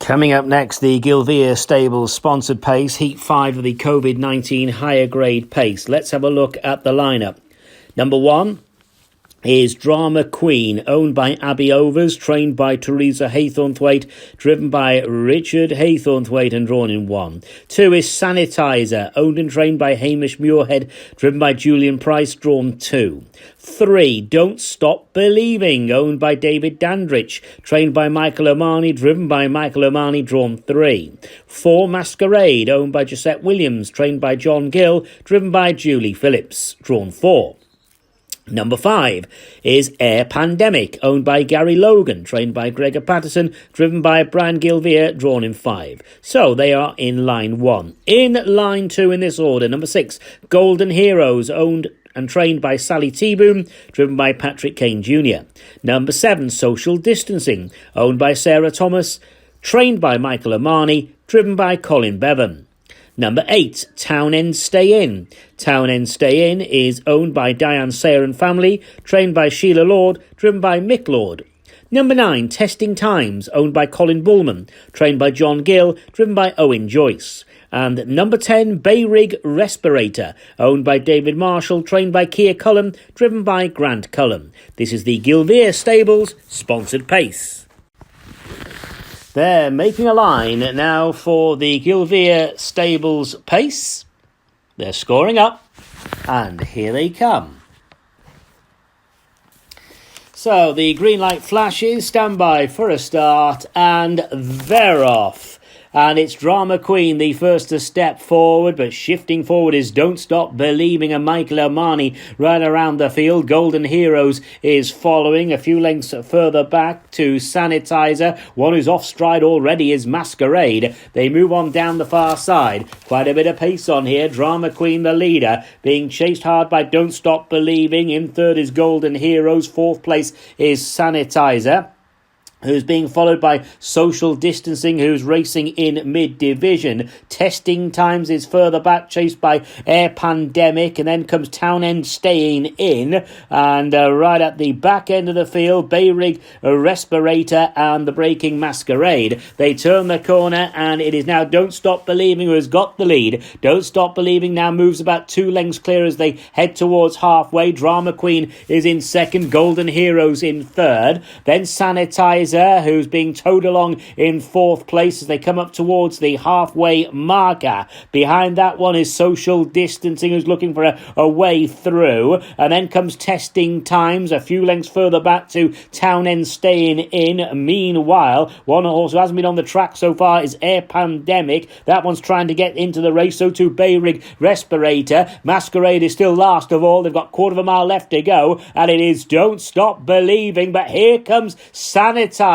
Coming up next, the Gilvear Stables sponsored pace, Heat 5 of the COVID-19 higher grade pace. Let's have a look at the lineup. Number 1 is Drama Queen, owned by Abby Overs, trained by Teresa Haythornthwaite, driven by Richard Haythornthwaite and drawn in 1. 2 is Sanitizer, owned and trained by Hamish Muirhead, driven by Julian Price, drawn 2. 3, Don't Stop Believing, owned by David Dandridge, trained by Michael O'Mahony, driven by Michael O'Mahony, drawn 3. 4, Masquerade, owned by Josette Williams, trained by John Gill, driven by Julie Phillips, drawn 4. Number 5 is Air Pandemic, owned by Gary Logan, trained by Gregor Patterson, driven by Brian Gilvear, drawn in 5. So they are in line 1. In line 2 in this order, number 6, Golden Heroes, owned and trained by Sally T-Boom, driven by Patrick Kane Jr. Number 7, Social Distancing, owned by Sarah Thomas, trained by Michael O'Mahony, driven by Colin Bevan. Number 8, Townend Stay In. Townend Stay In is owned by Diane Sayer and family, trained by Sheila Lord, driven by Mick Lord. Number 9, Testing Times, owned by Colin Bullman, trained by John Gill, driven by Owen Joyce. And number 10, Bayrig Respirator, owned by David Marshall, trained by Keir Cullen, driven by Grant Cullen. This is the Gilvear Stables sponsored pace. They're making a line now for the Gilvear Stables pace. They're scoring up, and here they come. So the green light flashes, stand by for a start, and they're off. And it's Drama Queen, the first to step forward, but shifting forward is Don't Stop Believing and Michael O'Mahony right around the field. Golden Heroes is following a few lengths further back to Sanitizer. One who's off stride already is Masquerade. They move on down the far side. Quite a bit of pace on here. Drama Queen, the leader, being chased hard by Don't Stop Believing. In third is Golden Heroes. Fourth place is Sanitizer, who's being followed by Social Distancing, who's racing in mid-division. Testing Times is further back, chased by Air Pandemic, and then comes Townend Staying In. And right at the back end of the field, Bayrig Respirator and the Breaking Masquerade. They turn the corner, and it is now Don't Stop Believing who has got the lead. Don't Stop Believing now moves about 2 lengths clear as they head towards halfway. Drama Queen is in second, Golden Heroes in third. Then Sanitizer, who's being towed along in fourth place as they come up towards the halfway marker. Behind that one is Social Distancing, who's looking for a way through. And then comes Testing Times, a few lengths further back to Townend Staying In. Meanwhile, one horse who hasn't been on the track so far is Air Pandemic. That one's trying to get into the race, so too Bayrig Respirator. Masquerade is still last of all. They've got quarter of a mile left to go, and it is Don't Stop Believing. But here comes Sanitizer.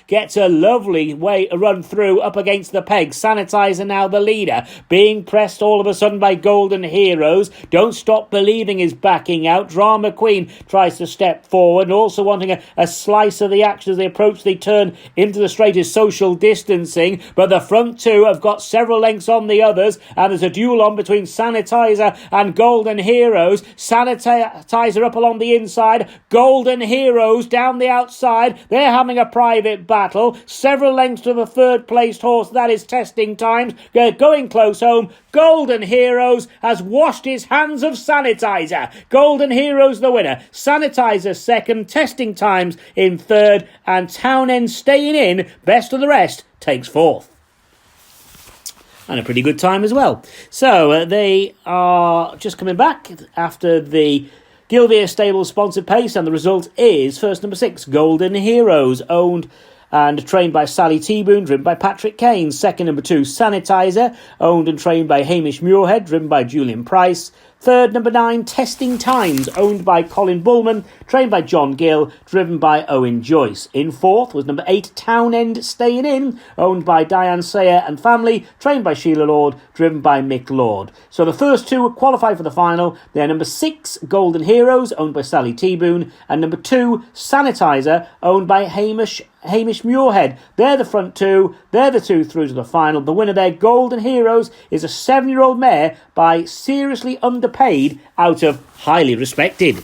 Gets a lovely way run through up against the peg. Sanitizer now the leader, being pressed all of a sudden by Golden Heroes. Don't Stop Believing is backing out. Drama Queen tries to step forward, and also wanting a slice of the action as they approach the turn into the straight is Social Distancing. But the front two have got several lengths on the others, and there's a duel on between Sanitizer and Golden Heroes. Sanitizer up along the inside, Golden Heroes down the outside. They're having a private battle, several lengths to the third placed horse, that is Testing Times. Going close home, Golden Heroes has washed his hands of Sanitizer. Golden Heroes the winner, Sanitizer second, Testing Times in third, and Townend Staying In, best of the rest, takes fourth. And a pretty good time as well. So they are just coming back after the Gilvear Stables sponsored pace, and the result is first number 6, Golden Heroes, owned and trained by Sally T-Boone, driven by Patrick Kane. Second, number 2, Sanitizer, owned and trained by Hamish Muirhead, driven by Julian Price. Third, number 9, Testing Times, owned by Colin Bullman, trained by John Gill, driven by Owen Joyce. In fourth was number 8, Townend Staying In, owned by Diane Sayer and family, trained by Sheila Lord, driven by Mick Lord. So the first two qualify for the final. They're number 6, Golden Heroes, owned by Sally T-Boone, and number 2, Sanitizer, owned by Hamish Muirhead. They're the front two. They're the two through to the final. The winner there, Golden Heroes, is a 7-year-old mare by Seriously Underpaid out of Highly Respected.